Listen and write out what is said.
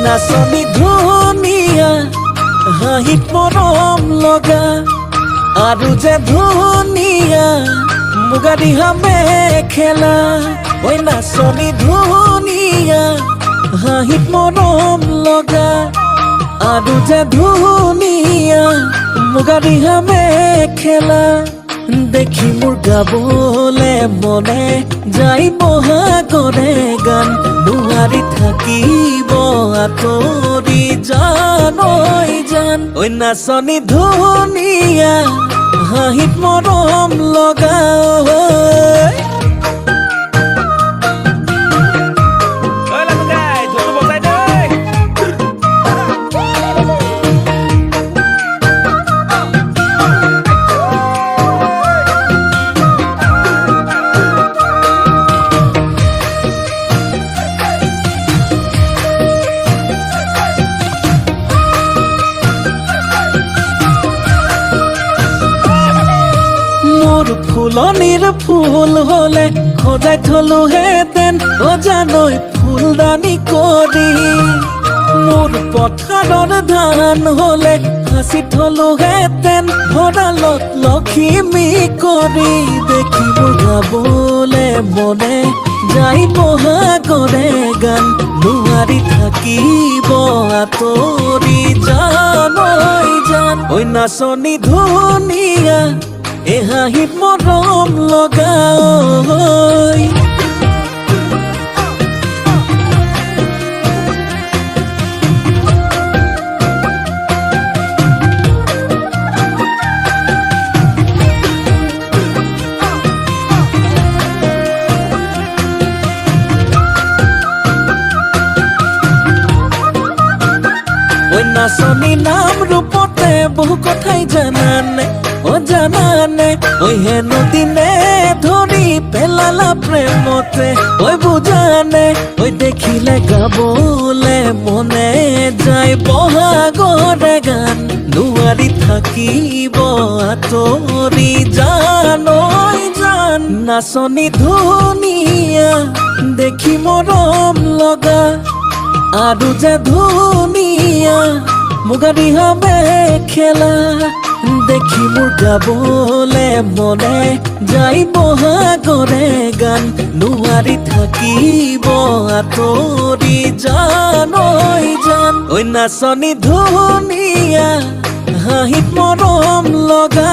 নাচনি ধুনীয়া হাঁহিত মৰম লগা আৰু যে ধুনীয়া মুগা দিহা মেখেলা ঐ নাচনি ধুনীয়া হাঁহিত মৰম লগা আৰু যে ধুনীয়া মুগা দিহা মেখেলা দেখি মোৰ গাবলে মনে যাই বহাগৰে গান নোৱাৰি থাকিব আঁতৰি জান ঐ জান ঐ নাচনি ধুনীয়া হাঁহিত মৰম লগা ফুলনিৰ ফুল হলে সজাই থলোহেঁতেন অজানৈ ফুলদানি কৰি মোৰ পথাৰৰ ধান হলে সাঁচি থলোহেঁতেন ভঁৰালত লখিমী কৰি দেখিব গাবলে মনে যাই বহাগৰে গান নোৱাৰি থাকিব আঁতৰি জান ঐ জান ঐ নাচনি ধুনীয়া এ হাঁহিত মৰম লগা ঐ নাচনি নাম ৰূপতে বহু কথাই জানানে জানানে ঐ হেনো দিনে ধৰি পেলালা প্ৰেমতে ঐ বুজানে ঐ দেখিলে গাবলে মনে যায় বহাগৰে গান নোৱাৰি থাকিব আঁতৰি জান ঐ জান নাচনি ধুনীয়া দেখি মৰম লগা আৰু যে ধুনীয়া মুগা দিহা মেখেলা দেখি মোৰ গাবলে মনে যাই বহাগৰে গান নোৱাৰি থাকিব আঁতৰি জান ঐ জান ঐ নাচনি ধুনীয়া হাঁহিত মৰম লগা